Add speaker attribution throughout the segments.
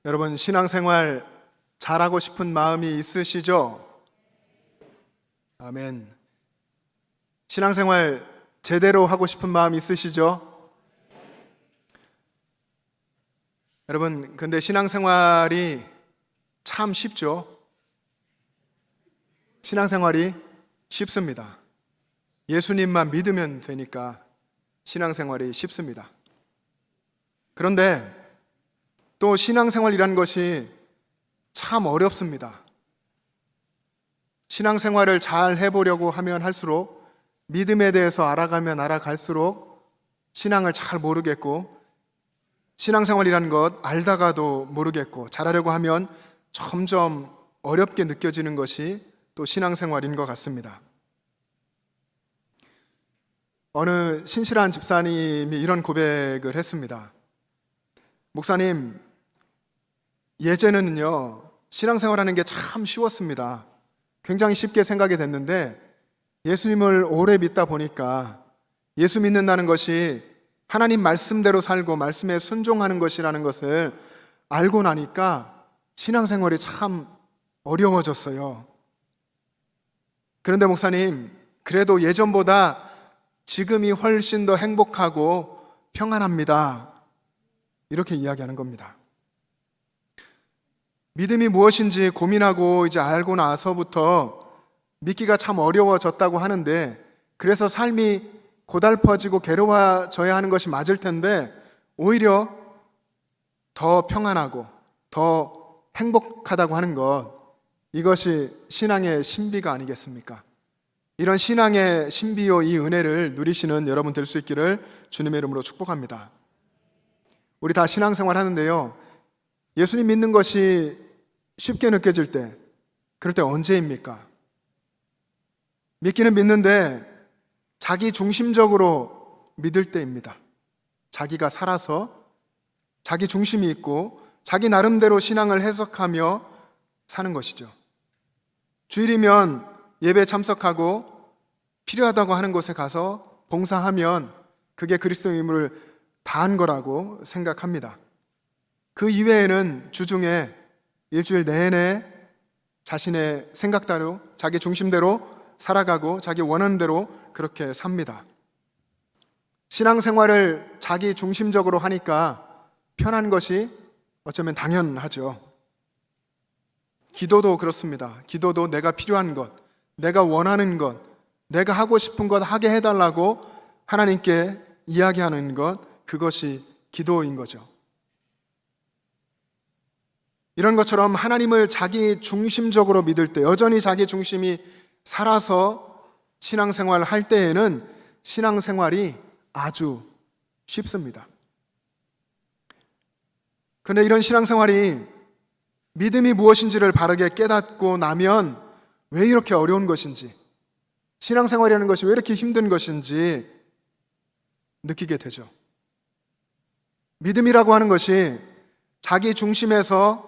Speaker 1: 여러분, 신앙생활 잘하고 싶은 마음이 있으시죠? 아멘. 신앙생활 제대로 하고 싶은 마음 있으시죠? 여러분, 근데 신앙생활이 참 쉽죠? 신앙생활이 쉽습니다. 예수님만 믿으면 되니까 신앙생활이 쉽습니다. 그런데 또 신앙생활이라는 것이 참 어렵습니다. 신앙생활을 잘 해보려고 하면 할수록, 믿음에 대해서 알아가면 알아갈수록 신앙을 잘 모르겠고, 신앙생활이라는 것 알다가도 모르겠고, 잘하려고 하면 점점 어렵게 느껴지는 것이 또 신앙생활인 것 같습니다. 어느 신실한 집사님이 이런 고백을 했습니다. 목사님, 예전에는요, 신앙생활하는 게 참 쉬웠습니다. 굉장히 쉽게 생각이 됐는데 예수님을 오래 믿다 보니까 예수 믿는다는 것이 하나님 말씀대로 살고 말씀에 순종하는 것이라는 것을 알고 나니까 신앙생활이 참 어려워졌어요. 그런데 목사님, 그래도 예전보다 지금이 훨씬 더 행복하고 평안합니다. 이렇게 이야기하는 겁니다. 믿음이 무엇인지 고민하고 이제 알고 나서부터 믿기가 참 어려워졌다고 하는데, 그래서 삶이 고달퍼지고 괴로워져야 하는 것이 맞을 텐데 오히려 더 평안하고 더 행복하다고 하는 것, 이것이 신앙의 신비가 아니겠습니까? 이런 신앙의 신비요, 이 은혜를 누리시는 여러분 될 수 있기를 주님의 이름으로 축복합니다. 우리 다 신앙생활 하는데요, 예수님 믿는 것이 쉽게 느껴질 때, 그럴 때 언제입니까? 믿기는 믿는데 자기 중심적으로 믿을 때입니다. 자기가 살아서 자기 중심이 있고 자기 나름대로 신앙을 해석하며 사는 것이죠. 주일이면 예배 참석하고 필요하다고 하는 곳에 가서 봉사하면 그게 그리스도의 의무를 다한 거라고 생각합니다. 그 이외에는 주중에 일주일 내내 자신의 생각대로, 자기 중심대로 살아가고 자기 원하는 대로 그렇게 삽니다. 신앙생활을 자기 중심적으로 하니까 편한 것이 어쩌면 당연하죠. 기도도 그렇습니다. 기도도 내가 필요한 것, 내가 원하는 것, 내가 하고 싶은 것 하게 해달라고 하나님께 이야기하는 것, 그것이 기도인 거죠. 이런 것처럼 하나님을 자기 중심적으로 믿을 때, 여전히 자기 중심이 살아서 신앙생활을 할 때에는 신앙생활이 아주 쉽습니다. 그런데 이런 신앙생활이 믿음이 무엇인지를 바르게 깨닫고 나면 왜 이렇게 어려운 것인지, 신앙생활이라는 것이 왜 이렇게 힘든 것인지 느끼게 되죠. 믿음이라고 하는 것이 자기 중심에서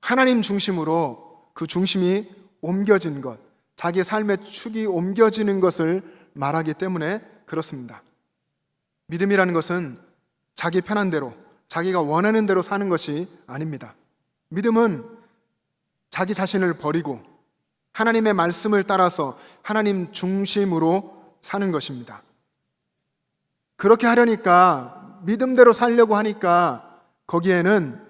Speaker 1: 하나님 중심으로 그 중심이 옮겨진 것, 자기 삶의 축이 옮겨지는 것을 말하기 때문에 그렇습니다. 믿음이라는 것은 자기 편한 대로, 자기가 원하는 대로 사는 것이 아닙니다. 믿음은 자기 자신을 버리고 하나님의 말씀을 따라서 하나님 중심으로 사는 것입니다. 그렇게 하려니까, 믿음대로 살려고 하니까 거기에는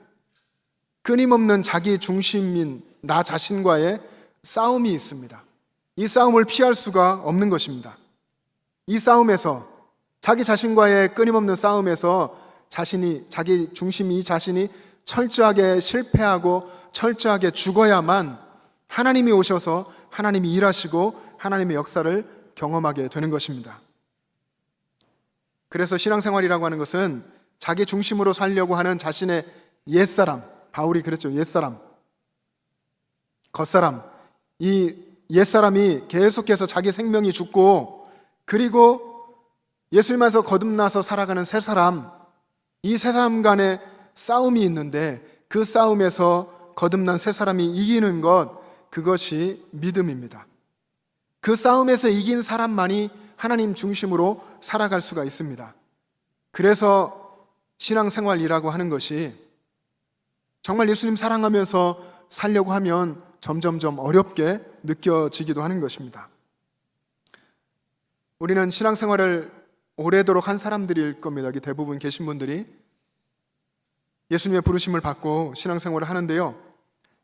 Speaker 1: 끊임없는 자기 중심인 나 자신과의 싸움이 있습니다. 이 싸움을 피할 수가 없는 것입니다. 이 싸움에서, 자기 자신과의 끊임없는 싸움에서 자기 중심이, 이 자신이 철저하게 실패하고 철저하게 죽어야만 하나님이 오셔서 하나님이 일하시고 하나님의 역사를 경험하게 되는 것입니다. 그래서 신앙생활이라고 하는 것은 자기 중심으로 살려고 하는 자신의 옛사람, 바울이 그랬죠. 옛사람, 겉사람, 이 옛사람이 계속해서 자기 생명이 죽고, 그리고 예수님에서 거듭나서 살아가는 새사람, 이 새사람 간의 싸움이 있는데 그 싸움에서 거듭난 새사람이 이기는 것, 그것이 믿음입니다. 그 싸움에서 이긴 사람만이 하나님 중심으로 살아갈 수가 있습니다. 그래서 신앙생활이라고 하는 것이 정말 예수님 사랑하면서 살려고 하면 점점점 어렵게 느껴지기도 하는 것입니다. 우리는 신앙생활을 오래도록 한 사람들일 겁니다. 여기 대부분 계신 분들이 예수님의 부르심을 받고 신앙생활을 하는데요,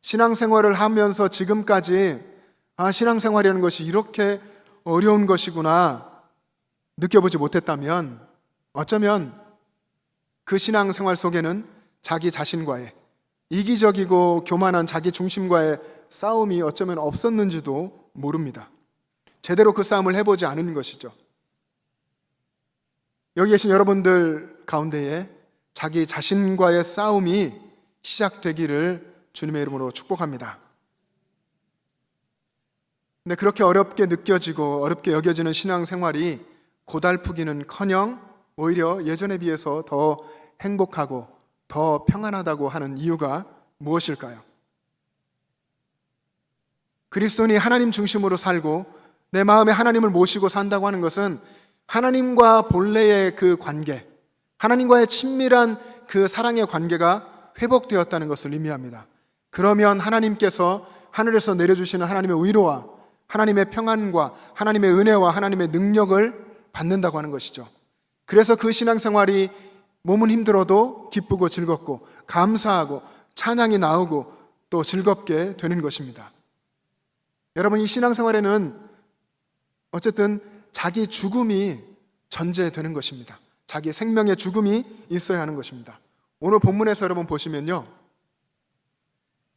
Speaker 1: 신앙생활을 하면서 지금까지 신앙생활이라는 것이 이렇게 어려운 것이구나 느껴보지 못했다면 어쩌면 그 신앙생활 속에는 자기 자신과의 이기적이고 교만한 자기 중심과의 싸움이 어쩌면 없었는지도 모릅니다. 제대로 그 싸움을 해보지 않은 것이죠. 여기 계신 여러분들 가운데에 자기 자신과의 싸움이 시작되기를 주님의 이름으로 축복합니다. 근데 그렇게 어렵게 느껴지고 어렵게 여겨지는 신앙생활이 고달프기는커녕 오히려 예전에 비해서 더 행복하고 더 평안하다고 하는 이유가 무엇일까요? 그리스도인이 하나님 중심으로 살고 내 마음에 하나님을 모시고 산다고 하는 것은 하나님과 본래의 그 관계, 하나님과의 친밀한 그 사랑의 관계가 회복되었다는 것을 의미합니다. 그러면 하나님께서 하늘에서 내려주시는 하나님의 위로와 하나님의 평안과 하나님의 은혜와 하나님의 능력을 받는다고 하는 것이죠. 그래서 그 신앙생활이 몸은 힘들어도 기쁘고 즐겁고 감사하고 찬양이 나오고 또 즐겁게 되는 것입니다. 여러분, 이 신앙생활에는 어쨌든 자기 죽음이 전제되는 것입니다. 자기 생명의 죽음이 있어야 하는 것입니다. 오늘 본문에서 여러분 보시면요,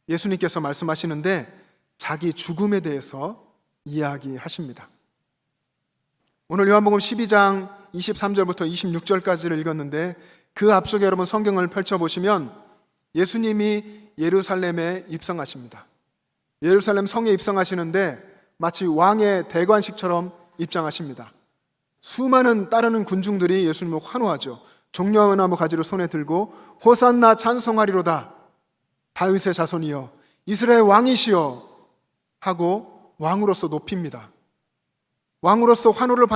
Speaker 1: 예수님께서 말씀하시는데 자기 죽음에 대해서 이야기하십니다. 오늘 요한복음 12장 23절부터 26절까지를 읽었는데 그 앞쪽에 여러분 성경을 펼쳐보시면 예수님이 예루살렘에 입성하십니다. 예루살렘 성에 입성하시는데 마치 왕의 대관식처럼 입장하십니다. 수많은 따르는 군중들이 예수님을 환호하죠. 종려나무 가지를 손에 들고 호산나 찬송하리로다 다윗의 자손이여 이스라엘 왕이시여 하고 왕으로서 높입니다. 왕으로서 환호를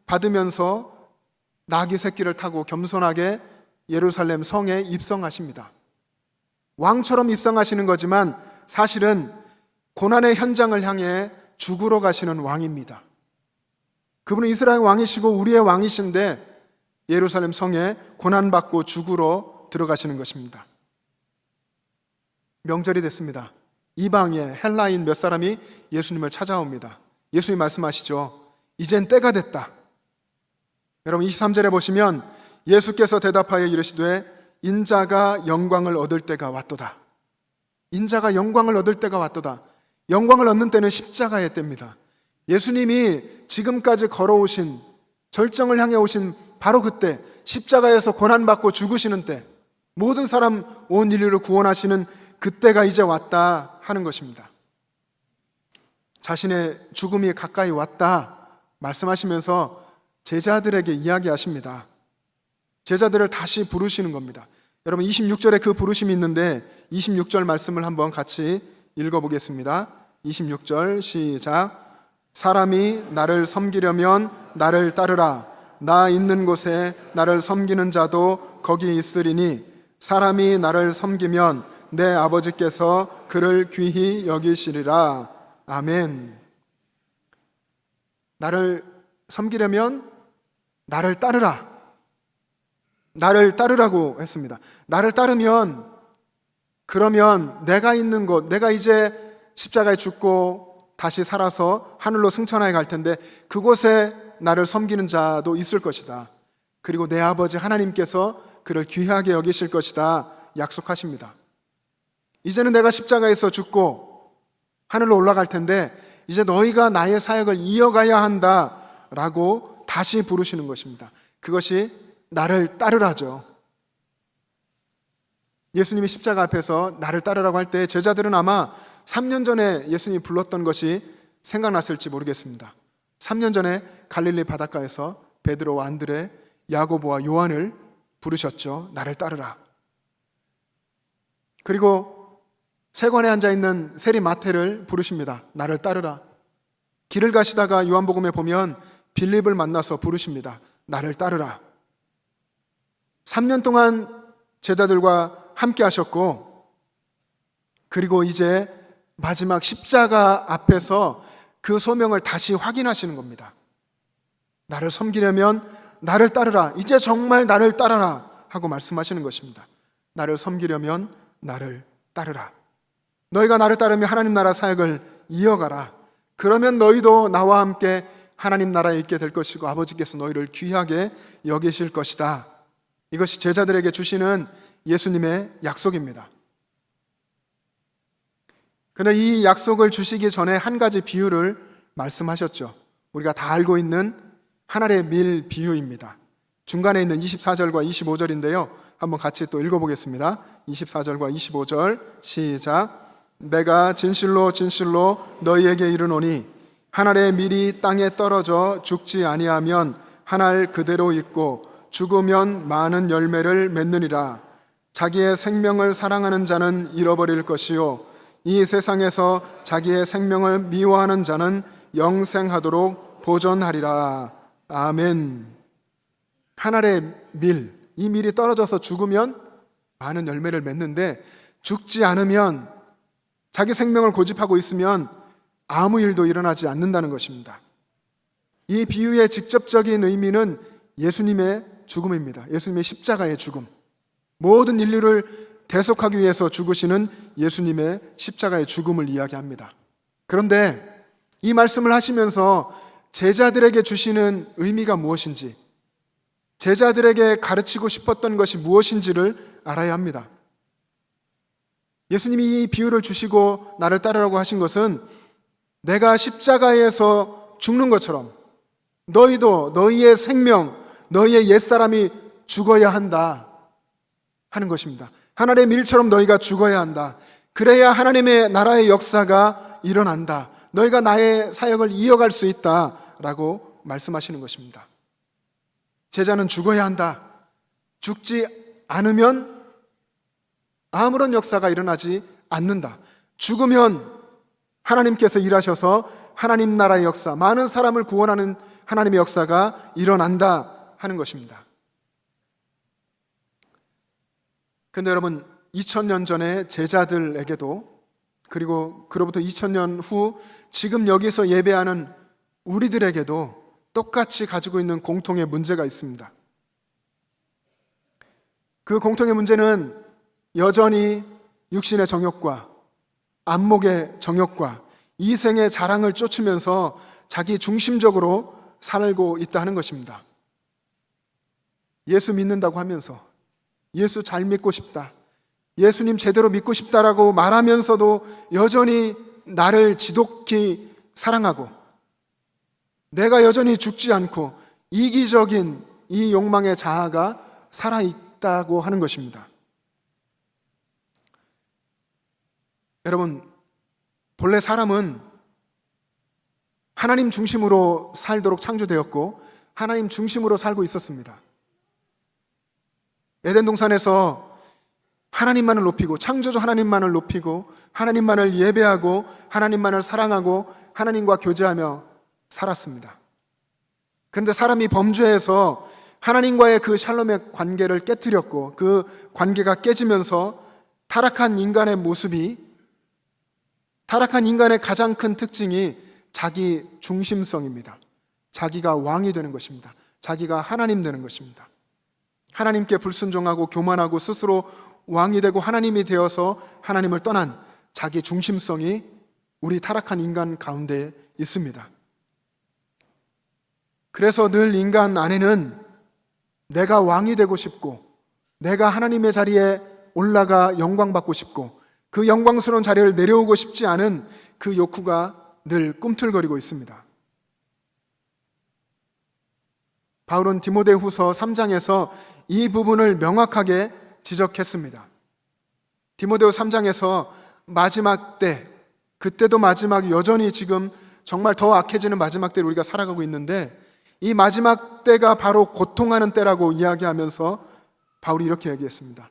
Speaker 1: 받으면서 나귀 새끼를 타고 겸손하게 예루살렘 성에 입성하십니다. 왕처럼 입성하시는 거지만 사실은 고난의 현장을 향해 죽으러 가시는 왕입니다. 그분은 이스라엘 왕이시고 우리의 왕이신데 예루살렘 성에 고난받고 죽으러 들어가시는 것입니다. 명절이 됐습니다. 이방의 헬라인 몇 사람이 예수님을 찾아옵니다. 예수님 말씀하시죠. 이젠 때가 됐다. 여러분 23절에 보시면 예수께서 대답하여 이르시되 인자가 영광을 얻을 때가 왔도다. 인자가 영광을 얻을 때가 왔도다. 영광을 얻는 때는 십자가의 때입니다. 예수님이 지금까지 걸어오신 절정을 향해 오신 바로 그때 십자가에서 고난받고 죽으시는 때 모든 사람 온 인류를 구원하시는 그때가 이제 왔다 하는 것입니다. 자신의 죽음이 가까이 왔다 말씀하시면서 제자들에게 이야기하십니다. 제자들을 다시 부르시는 겁니다. 여러분 26절에 그 부르심이 있는데 26절 말씀을 한번 같이 읽어보겠습니다. 26절 시작. 사람이 나를 섬기려면 나를 따르라. 나 있는 곳에 나를 섬기는 자도 거기 있으리니 사람이 나를 섬기면 내 아버지께서 그를 귀히 여기시리라. 아멘. 나를 섬기려면 나를 따르라. 나를 따르라고 했습니다. 나를 따르면 그러면 내가 있는 곳, 내가 이제 십자가에 죽고 다시 살아서 하늘로 승천하여 갈 텐데 그곳에 나를 섬기는 자도 있을 것이다. 그리고 내 아버지 하나님께서 그를 귀하게 여기실 것이다 약속하십니다. 이제는 내가 십자가에서 죽고 하늘로 올라갈 텐데 이제 너희가 나의 사역을 이어가야 한다라고 다시 부르시는 것입니다. 그것이 나를 따르라죠. 예수님이 십자가 앞에서 나를 따르라고 할 때 제자들은 아마 3년 전에 예수님이 불렀던 것이 생각났을지 모르겠습니다. 3년 전에 갈릴리 바닷가에서 베드로와 안드레, 야고보와 요한을 부르셨죠. 나를 따르라. 그리고 세관에 앉아있는 세리 마태를 부르십니다. 나를 따르라. 길을 가시다가 요한복음에 보면 빌립을 만나서 부르십니다. 나를 따르라. 3년 동안 제자들과 함께 하셨고 그리고 이제 마지막 십자가 앞에서 그 소명을 다시 확인하시는 겁니다. 나를 섬기려면 나를 따르라. 이제 정말 나를 따르라 하고 말씀하시는 것입니다. 나를 섬기려면 나를 따르라. 너희가 나를 따르면 하나님 나라 사역을 이어가라. 그러면 너희도 나와 함께 하나님 나라에 있게 될 것이고 아버지께서 너희를 귀하게 여기실 것이다. 이것이 제자들에게 주시는 예수님의 약속입니다. 그런데 이 약속을 주시기 전에 한 가지 비유를 말씀하셨죠. 우리가 다 알고 있는 한 알의 밀 비유입니다. 중간에 있는 24절과 25절인데요. 한번 같이 또 읽어보겠습니다. 24절과 25절 시작. 내가 진실로 진실로 너희에게 이르노니 한 알의 밀이 땅에 떨어져 죽지 아니하면 한 알 그대로 있고 죽으면 많은 열매를 맺느니라. 자기의 생명을 사랑하는 자는 잃어버릴 것이요 이 세상에서 자기의 생명을 미워하는 자는 영생하도록 보존하리라. 아멘. 한 알의 밀, 이 밀이 떨어져서 죽으면 많은 열매를 맺는데 죽지 않으면, 자기 생명을 고집하고 있으면 아무 일도 일어나지 않는다는 것입니다. 이 비유의 직접적인 의미는 예수님의 죽음입니다. 예수님의 십자가의 죽음. 모든 인류를 대속하기 위해서 죽으시는 예수님의 십자가의 죽음을 이야기합니다. 그런데 이 말씀을 하시면서 제자들에게 주시는 의미가 무엇인지, 제자들에게 가르치고 싶었던 것이 무엇인지를 알아야 합니다. 예수님이 이 비유를 주시고 나를 따르라고 하신 것은 내가 십자가에서 죽는 것처럼 너희도 너희의 생명, 너희의 옛사람이 죽어야 한다 하는 것입니다. 하나님의 밀처럼 너희가 죽어야 한다. 그래야 하나님의 나라의 역사가 일어난다. 너희가 나의 사역을 이어갈 수 있다라고 말씀하시는 것입니다. 제자는 죽어야 한다. 죽지 않으면 아무런 역사가 일어나지 않는다. 죽으면 하나님께서 일하셔서 하나님 나라의 역사, 많은 사람을 구원하는 하나님의 역사가 일어난다 하는 것입니다. 그런데 여러분, 2000년 전에 제자들에게도, 그리고 그로부터 2000년 후 지금 여기서 예배하는 우리들에게도 똑같이 가지고 있는 공통의 문제가 있습니다. 그 공통의 문제는 여전히 육신의 정욕과 안목의 정욕과 이생의 자랑을 쫓으면서 자기 중심적으로 살고 있다 하는 것입니다. 예수 믿는다고 하면서, 예수 잘 믿고 싶다, 예수님 제대로 믿고 싶다라고 말하면서도 여전히 나를 지독히 사랑하고 내가 여전히 죽지 않고 이기적인 이 욕망의 자아가 살아있다고 하는 것입니다. 여러분, 본래 사람은 하나님 중심으로 살도록 창조되었고 하나님 중심으로 살고 있었습니다. 에덴 동산에서 하나님만을 높이고, 창조주 하나님만을 높이고 하나님만을 예배하고 하나님만을 사랑하고 하나님과 교제하며 살았습니다. 그런데 사람이 범죄해서 하나님과의 그 샬롬의 관계를 깨뜨렸고 그 관계가 깨지면서 타락한 인간의 모습이, 타락한 인간의 가장 큰 특징이 자기 중심성입니다. 자기가 왕이 되는 것입니다. 자기가 하나님 되는 것입니다. 하나님께 불순종하고 교만하고 스스로 왕이 되고 하나님이 되어서 하나님을 떠난 자기 중심성이 우리 타락한 인간 가운데 있습니다. 그래서 늘 인간 안에는 내가 왕이 되고 싶고 내가 하나님의 자리에 올라가 영광받고 싶고 그 영광스러운 자리를 내려오고 싶지 않은 그 욕구가 늘 꿈틀거리고 있습니다. 바울은 디모데후서 3장에서 이 부분을 명확하게 지적했습니다. 디모데후 3장에서 마지막 때, 그때도 마지막, 여전히 지금 정말 더 악해지는 마지막 때를 우리가 살아가고 있는데 이 마지막 때가 바로 고통하는 때라고 이야기하면서 바울이 이렇게 얘기했습니다.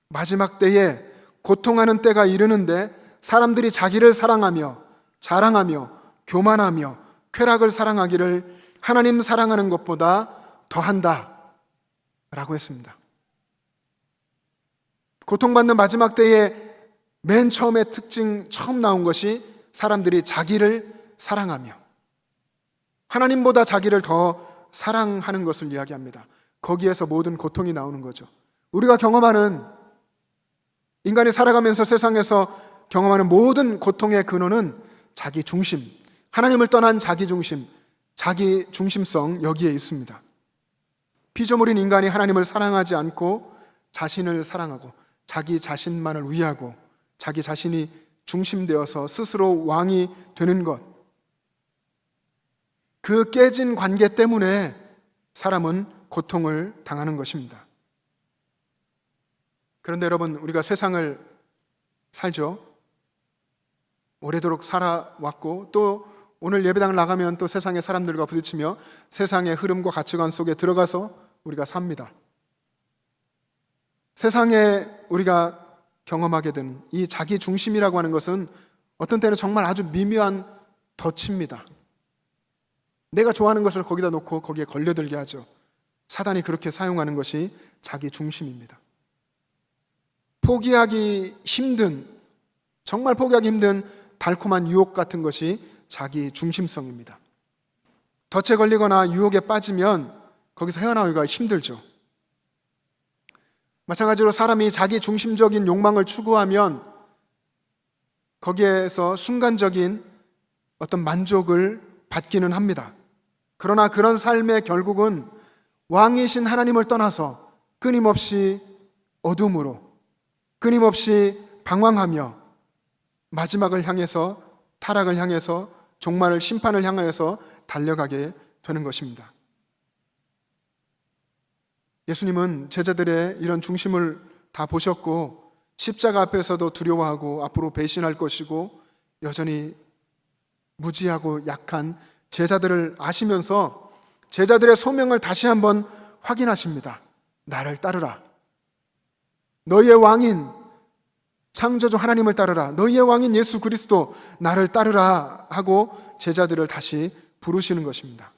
Speaker 1: 마지막 때에 고통하는 때가 이르는데 사람들이 자기를 사랑하며 자랑하며 교만하며 쾌락을 사랑하기를 하나님 사랑하는 것보다 더한다 라고 했습니다. 고통받는 마지막 때에 맨 처음에 특징 처음 나온 것이 사람들이 자기를 사랑하며 하나님보다 자기를 더 사랑하는 것을 이야기합니다. 거기에서 모든 고통이 나오는 거죠. 우리가 경험하는, 인간이 살아가면서 세상에서 경험하는 모든 고통의 근원은 자기 중심, 하나님을 떠난 자기 중심, 자기 중심성, 여기에 있습니다. 피조물인 인간이 하나님을 사랑하지 않고 자신을 사랑하고 자기 자신만을 위하고 자기 자신이 중심되어서 스스로 왕이 되는 것, 그 깨진 관계 때문에 사람은 고통을 당하는 것입니다. 그런데 여러분, 우리가 세상을 살죠. 오래도록 살아왔고 또 오늘 예배당을 나가면 또 세상의 사람들과 부딪히며 세상의 흐름과 가치관 속에 들어가서 우리가 삽니다. 세상에 우리가 경험하게 된 이 자기 중심이라고 하는 것은 어떤 때는 정말 아주 미묘한 덫입니다. 내가 좋아하는 것을 거기다 놓고 거기에 걸려들게 하죠. 사단이 그렇게 사용하는 것이 자기 중심입니다. 포기하기 힘든, 정말 포기하기 힘든 달콤한 유혹 같은 것이 자기 중심성입니다. 덫에 걸리거나 유혹에 빠지면 거기서 헤어나오기가 힘들죠. 마찬가지로 사람이 자기 중심적인 욕망을 추구하면 거기에서 순간적인 어떤 만족을 받기는 합니다. 그러나 그런 삶의 결국은 왕이신 하나님을 떠나서 끊임없이 어둠으로, 끊임없이 방황하며 마지막을 향해서, 타락을 향해서, 종말을, 심판을 향하여서 달려가게 되는 것입니다. 예수님은 제자들의 이런 중심을 다 보셨고 십자가 앞에서도 두려워하고 앞으로 배신할 것이고 여전히 무지하고 약한 제자들을 아시면서 제자들의 소명을 다시 한번 확인하십니다. 나를 따르라. 너희의 왕인 창조주 하나님을 따르라. 너희의 왕인 예수 그리스도 나를 따르라 하고 제자들을 다시 부르시는 것입니다.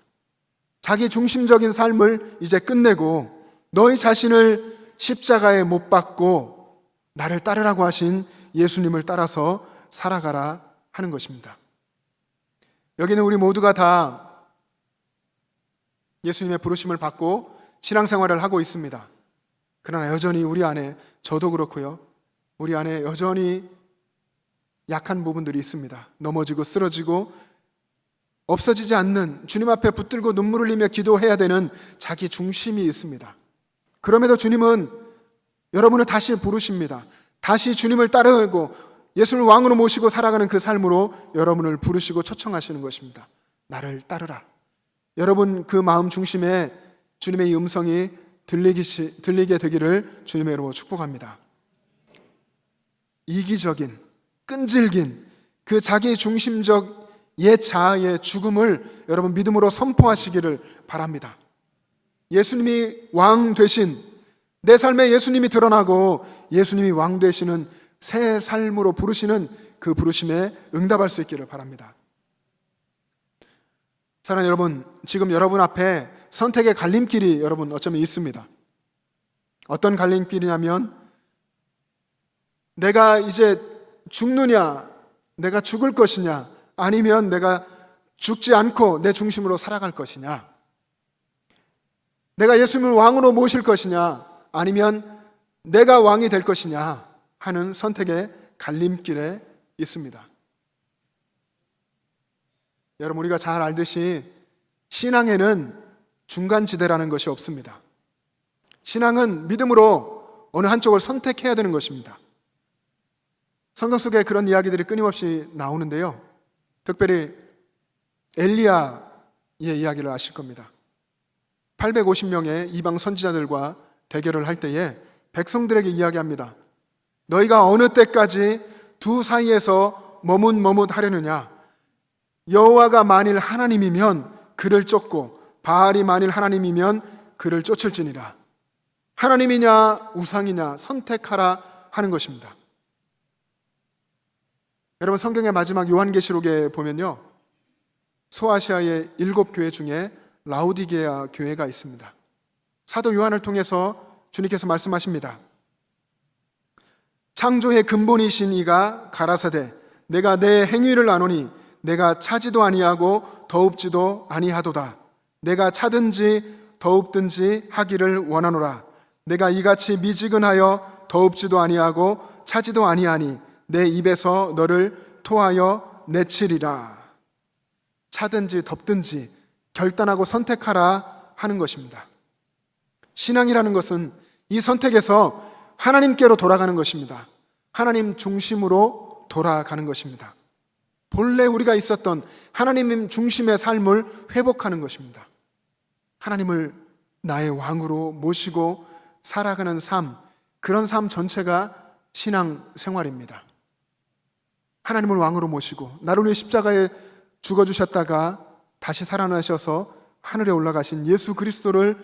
Speaker 1: 자기 중심적인 삶을 이제 끝내고 너희 자신을 십자가에 못 박고 나를 따르라고 하신 예수님을 따라서 살아가라 하는 것입니다. 여기는 우리 모두가 다 예수님의 부르심을 받고 신앙생활을 하고 있습니다. 그러나 여전히 우리 안에, 저도 그렇고요, 우리 안에 여전히 약한 부분들이 있습니다. 넘어지고 쓰러지고 없어지지 않는, 주님 앞에 붙들고 눈물 흘리며 기도해야 되는 자기 중심이 있습니다. 그럼에도 주님은 여러분을 다시 부르십니다. 다시 주님을 따르고 예수를 왕으로 모시고 살아가는 그 삶으로 여러분을 부르시고 초청하시는 것입니다. 나를 따르라. 여러분 그 마음 중심에 주님의 이 음성이 들리게 되기를 주님의 이름으로 축복합니다. 이기적인, 끈질긴 그 자기 중심적 옛 자아의 죽음을 여러분 믿음으로 선포하시기를 바랍니다. 예수님이 왕 되신, 내 삶에 예수님이 드러나고 예수님이 왕 되시는 새 삶으로 부르시는 그 부르심에 응답할 수 있기를 바랍니다. 사랑하는 여러분, 지금 여러분 앞에 선택의 갈림길이 여러분 어쩌면 있습니다. 어떤 갈림길이냐면 내가 이제 죽느냐, 내가 죽을 것이냐, 아니면 내가 죽지 않고 내 중심으로 살아갈 것이냐, 내가 예수님을 왕으로 모실 것이냐, 아니면 내가 왕이 될 것이냐 하는 선택의 갈림길에 있습니다. 여러분, 우리가 잘 알듯이 신앙에는 중간지대라는 것이 없습니다. 신앙은 믿음으로 어느 한쪽을 선택해야 되는 것입니다. 성경 속에 그런 이야기들이 끊임없이 나오는데요, 특별히 엘리야의 이야기를 아실 겁니다. 850명의 이방 선지자들과 대결을 할 때에 백성들에게 이야기합니다. 너희가 어느 때까지 두 사이에서 머뭇머뭇하려느냐? 여호와가 만일 하나님이면 그를 쫓고 바알이 만일 하나님이면 그를 쫓을지니라. 하나님이냐 우상이냐 선택하라 하는 것입니다. 여러분, 성경의 마지막 요한계시록에 보면요, 소아시아의 7교회 중에 라오디게아 교회가 있습니다. 사도 요한을 통해서 주님께서 말씀하십니다. 창조의 근본이신 이가 가라사대 내가 내 행위를 아노니 내가 차지도 아니하고 더웁지도 아니하도다. 내가 차든지 더웁든지 하기를 원하노라. 내가 이같이 미지근하여 더웁지도 아니하고 차지도 아니하니 내 입에서 너를 토하여 내치리라. 차든지 덥든지 결단하고 선택하라 하는 것입니다. 신앙이라는 것은 이 선택에서 하나님께로 돌아가는 것입니다. 하나님 중심으로 돌아가는 것입니다. 본래 우리가 있었던 하나님 중심의 삶을 회복하는 것입니다. 하나님을 나의 왕으로 모시고 살아가는 삶, 그런 삶 전체가 신앙 생활입니다. 하나님을 왕으로 모시고 나를 위해 십자가에 죽어주셨다가 다시 살아나셔서 하늘에 올라가신 예수 그리스도를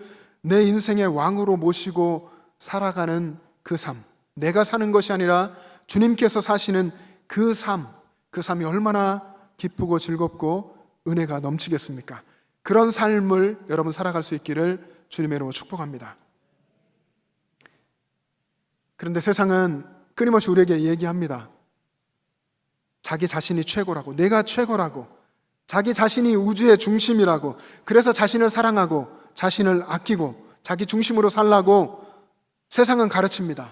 Speaker 1: 내 인생의 왕으로 모시고 살아가는 그 삶, 내가 사는 것이 아니라 주님께서 사시는 그 삶이 얼마나 기쁘고 즐겁고 은혜가 넘치겠습니까? 그런 삶을 여러분 살아갈 수 있기를 주님의 이름으로 축복합니다. 그런데 세상은 끊임없이 우리에게 얘기합니다. 자기 자신이 최고라고, 내가 최고라고, 자기 자신이 우주의 중심이라고, 그래서 자신을 사랑하고 자신을 아끼고 자기 중심으로 살라고 세상은 가르칩니다.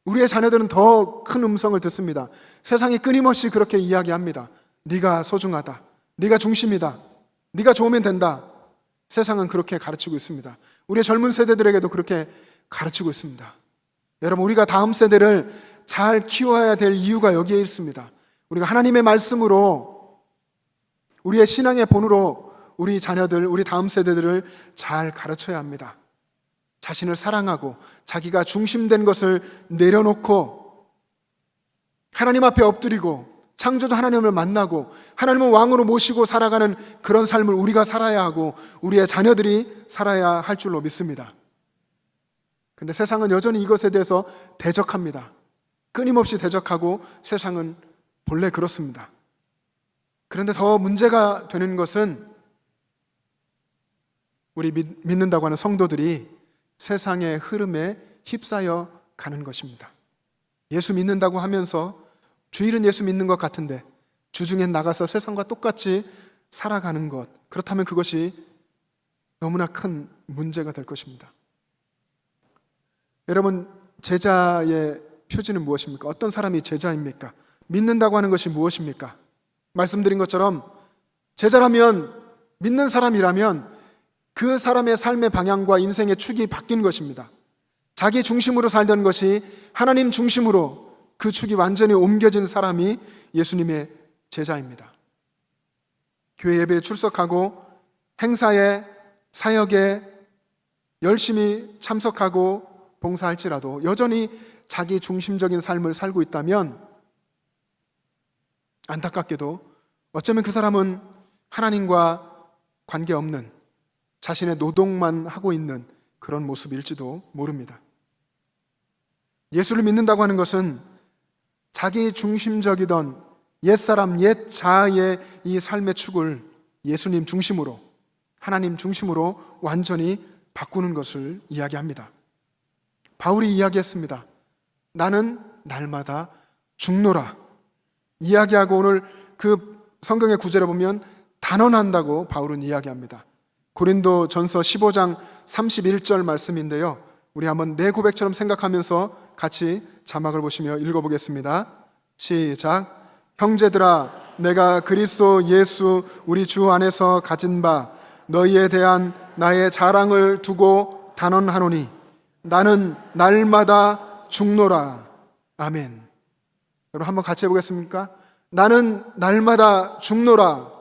Speaker 1: 우리의 자녀들은 더 큰 음성을 듣습니다. 세상이 끊임없이 그렇게 이야기합니다. 네가 소중하다, 네가 중심이다, 네가 좋으면 된다. 세상은 그렇게 가르치고 있습니다. 우리의 젊은 세대들에게도 그렇게 가르치고 있습니다. 여러분, 우리가 다음 세대를 잘 키워야 될 이유가 여기에 있습니다. 우리가 하나님의 말씀으로, 우리의 신앙의 본으로 우리 자녀들, 우리 다음 세대들을 잘 가르쳐야 합니다. 자신을 사랑하고 자기가 중심된 것을 내려놓고 하나님 앞에 엎드리고 창조주 하나님을 만나고 하나님을 왕으로 모시고 살아가는 그런 삶을 우리가 살아야 하고 우리의 자녀들이 살아야 할 줄로 믿습니다. 근데 세상은 여전히 이것에 대해서 대적합니다. 끊임없이 대적하고 세상은 본래 그렇습니다. 그런데 더 문제가 되는 것은 우리 믿는다고 하는 성도들이 세상의 흐름에 휩싸여 가는 것입니다. 예수 믿는다고 하면서 주일은 예수 믿는 것 같은데 주중엔 나가서 세상과 똑같이 살아가는 것, 그렇다면 그것이 너무나 큰 문제가 될 것입니다. 여러분, 제자의 표지는 무엇입니까? 어떤 사람이 제자입니까? 믿는다고 하는 것이 무엇입니까? 말씀드린 것처럼 제자라면, 믿는 사람이라면 그 사람의 삶의 방향과 인생의 축이 바뀐 것입니다. 자기 중심으로 살던 것이 하나님 중심으로 그 축이 완전히 옮겨진 사람이 예수님의 제자입니다. 교회 예배에 출석하고 행사에, 사역에 열심히 참석하고 봉사할지라도 여전히 자기 중심적인 삶을 살고 있다면 안타깝게도 어쩌면 그 사람은 하나님과 관계없는 자신의 노동만 하고 있는 그런 모습일지도 모릅니다. 예수를 믿는다고 하는 것은 자기 중심적이던 옛사람, 옛 자아의 이 삶의 축을 예수님 중심으로, 하나님 중심으로 완전히 바꾸는 것을 이야기합니다. 바울이 이야기했습니다. 나는 날마다 죽노라. 이야기하고 오늘 그 성경의 구절에 보면 단언한다고 바울은 이야기합니다. 고린도 전서 15장 31절 말씀인데요. 우리 한번 내 고백처럼 생각하면서 같이 자막을 보시며 읽어보겠습니다. 시작. 형제들아, 내가 그리스도 예수 우리 주 안에서 가진 바 너희에 대한 나의 자랑을 두고 단언하노니 나는 날마다 죽노라. 아멘. 여러분 한번 같이 해보겠습니까? 나는 날마다 죽노라.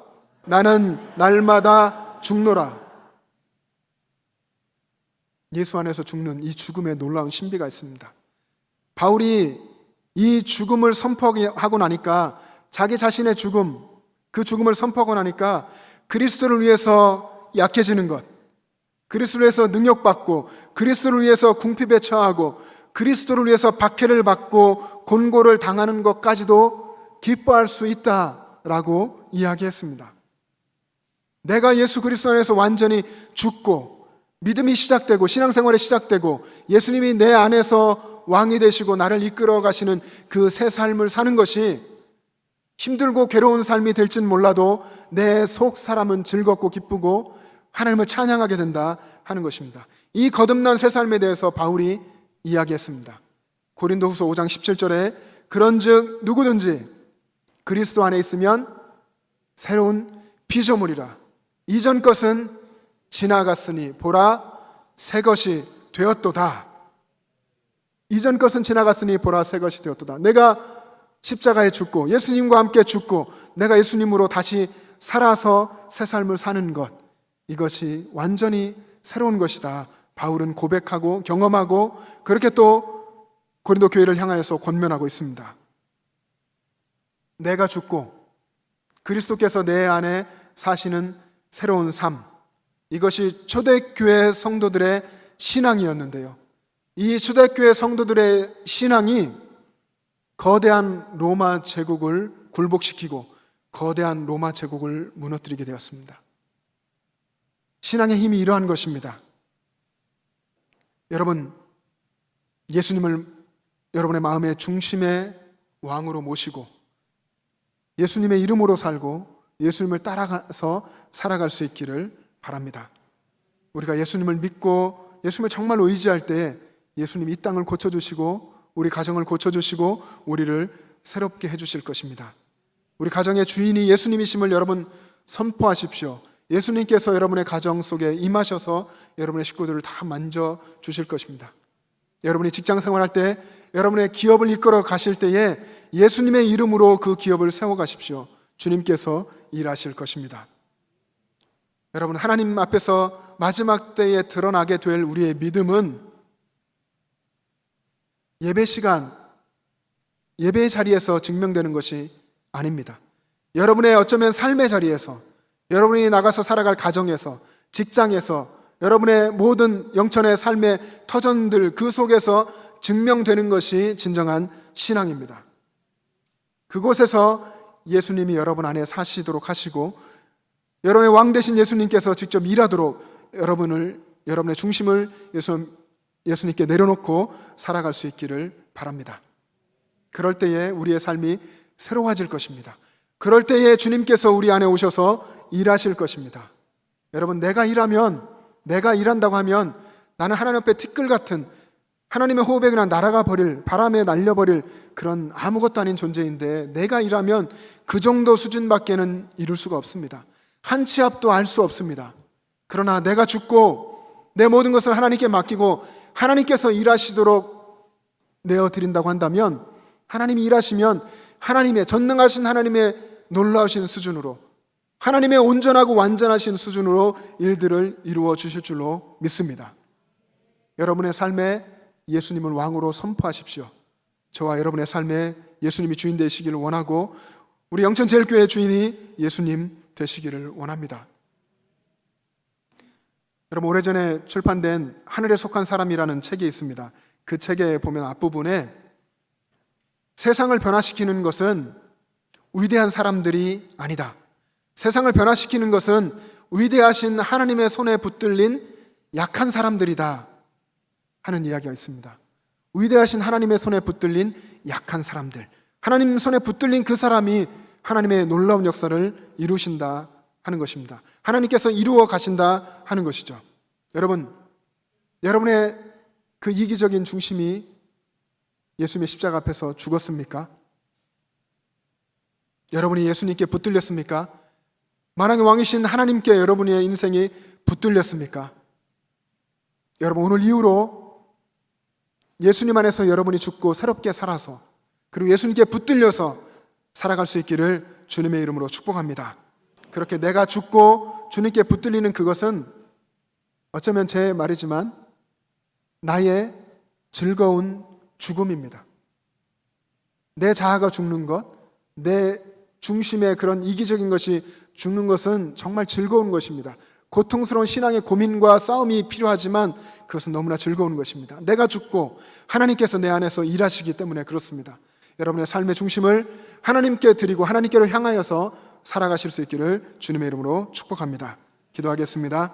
Speaker 1: 나는 날마다 죽노라. 예수 안에서 죽는 이 죽음에 놀라운 신비가 있습니다. 바울이 이 죽음을 선포하고 나니까, 자기 자신의 죽음, 그 죽음을 선포하고 나니까 그리스도를 위해서 약해지는 것, 그리스도를 위해서 능력받고, 그리스도를 위해서 궁핍에 처하고, 그리스도를 위해서 박해를 받고 곤고를 당하는 것까지도 기뻐할 수 있다라고 이야기했습니다. 내가 예수 그리스도 안에서 완전히 죽고 믿음이 시작되고 신앙생활이 시작되고 예수님이 내 안에서 왕이 되시고 나를 이끌어 가시는 그 새 삶을 사는 것이 힘들고 괴로운 삶이 될진 몰라도 내 속 사람은 즐겁고 기쁘고 하나님을 찬양하게 된다 하는 것입니다. 이 거듭난 새 삶에 대해서 바울이 이야기했습니다. 고린도후서 5장 17절에 그런즉 누구든지 그리스도 안에 있으면 새로운 피조물이라 이전 것은 지나갔으니 보라 새 것이 되었도다. 이전 것은 지나갔으니 보라 새 것이 되었도다. 내가 십자가에 죽고 예수님과 함께 죽고 내가 예수님으로 다시 살아서 새 삶을 사는 것, 이것이 완전히 새로운 것이다. 바울은 고백하고 경험하고 그렇게 또 고린도 교회를 향하여서 권면하고 있습니다. 내가 죽고 그리스도께서 내 안에 사시는 새로운 삶, 이것이 초대교회 성도들의 신앙이었는데요. 이 초대교회 성도들의 신앙이 거대한 로마 제국을 굴복시키고 거대한 로마 제국을 무너뜨리게 되었습니다. 신앙의 힘이 이러한 것입니다. 여러분, 예수님을 여러분의 마음의 중심의 왕으로 모시고 예수님의 이름으로 살고 예수님을 따라가서 살아갈 수 있기를 바랍니다. 우리가 예수님을 믿고 예수님을 정말로 의지할 때 예수님이 이 땅을 고쳐주시고 우리 가정을 고쳐주시고 우리를 새롭게 해주실 것입니다. 우리 가정의 주인이 예수님이심을 여러분 선포하십시오. 예수님께서 여러분의 가정 속에 임하셔서 여러분의 식구들을 다 만져주실 것입니다. 여러분이 직장 생활할 때 여러분의 기업을 이끌어 가실 때에 예수님의 이름으로 그 기업을 세워가십시오. 주님께서 일하실 것입니다. 여러분, 하나님 앞에서 마지막 때에 드러나게 될 우리의 믿음은 예배 시간, 예배의 자리에서 증명되는 것이 아닙니다. 여러분의 어쩌면 삶의 자리에서, 여러분이 나가서 살아갈 가정에서, 직장에서, 여러분의 모든 영천의 삶의 터전들 그 속에서 증명되는 것이 진정한 신앙입니다. 그곳에서 예수님이 여러분 안에 사시도록 하시고 여러분의 왕 되신 예수님께서 직접 일하도록 여러분의 중심을 예수님께 내려놓고 살아갈 수 있기를 바랍니다. 그럴 때에 우리의 삶이 새로워질 것입니다. 그럴 때에 주님께서 우리 안에 오셔서 일하실 것입니다. 여러분, 내가 일한다고 하면 나는 하나님 앞에 티끌 같은 하나님의 호흡에 그냥 날아가 버릴, 바람에 날려버릴 그런 아무것도 아닌 존재인데 내가 일하면 그 정도 수준밖에는 이룰 수가 없습니다. 한 치 앞도 알 수 없습니다. 그러나 내가 죽고 내 모든 것을 하나님께 맡기고 하나님께서 일하시도록 내어드린다고 한다면 하나님이 일하시면 하나님의 전능하신 하나님의 놀라우신 수준으로 하나님의 온전하고 완전하신 수준으로 일들을 이루어 주실 줄로 믿습니다. 여러분의 삶에 예수님을 왕으로 선포하십시오. 저와 여러분의 삶에 예수님이 주인 되시기를 원하고 우리 영천제일교회 주인이 예수님 되시기를 원합니다. 여러분, 오래전에 출판된 하늘에 속한 사람이라는 책이 있습니다. 그 책에 보면 앞부분에 세상을 변화시키는 것은 위대한 사람들이 아니다. 세상을 변화시키는 것은 위대하신 하나님의 손에 붙들린 약한 사람들이다 하는 이야기가 있습니다. 위대하신 하나님의 손에 붙들린 약한 사람들, 하나님 손에 붙들린 그 사람이 하나님의 놀라운 역사를 이루신다 하는 것입니다. 하나님께서 이루어 가신다 하는 것이죠. 여러분, 여러분의 그 이기적인 중심이 예수님의 십자가 앞에서 죽었습니까? 여러분이 예수님께 붙들렸습니까? 만왕의 왕이신 하나님께 여러분의 인생이 붙들렸습니까? 여러분, 오늘 이후로 예수님 안에서 여러분이 죽고 새롭게 살아서 그리고 예수님께 붙들려서 살아갈 수 있기를 주님의 이름으로 축복합니다. 그렇게 내가 죽고 주님께 붙들리는 그것은 어쩌면 제 말이지만 나의 즐거운 죽음입니다. 내 자아가 죽는 것, 내 중심의 그런 이기적인 것이 죽는 것은 정말 즐거운 것입니다. 고통스러운 신앙의 고민과 싸움이 필요하지만 그것은 너무나 즐거운 것입니다. 내가 죽고 하나님께서 내 안에서 일하시기 때문에 그렇습니다. 여러분의 삶의 중심을 하나님께 드리고 하나님께로 향하여서 살아가실 수 있기를 주님의 이름으로 축복합니다. 기도하겠습니다.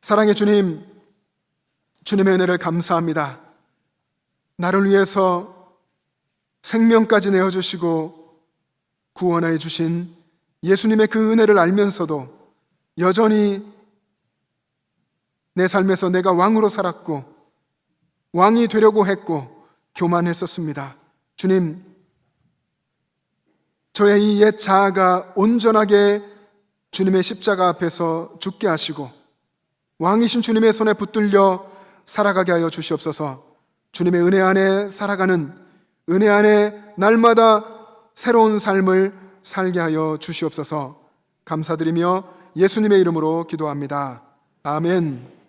Speaker 1: 사랑의 주님, 주님의 은혜를 감사합니다. 나를 위해서 생명까지 내어주시고 구원해 주신 예수님의 그 은혜를 알면서도 여전히 내 삶에서 내가 왕으로 살았고 왕이 되려고 했고 교만했었습니다. 주님, 저의 이 옛 자아가 온전하게 주님의 십자가 앞에서 죽게 하시고 왕이신 주님의 손에 붙들려 살아가게 하여 주시옵소서. 주님의 은혜 안에 살아가는, 은혜 안에 날마다 새로운 삶을 살게 하여 주시옵소서. 감사드리며 예수님의 이름으로 기도합니다. 아멘.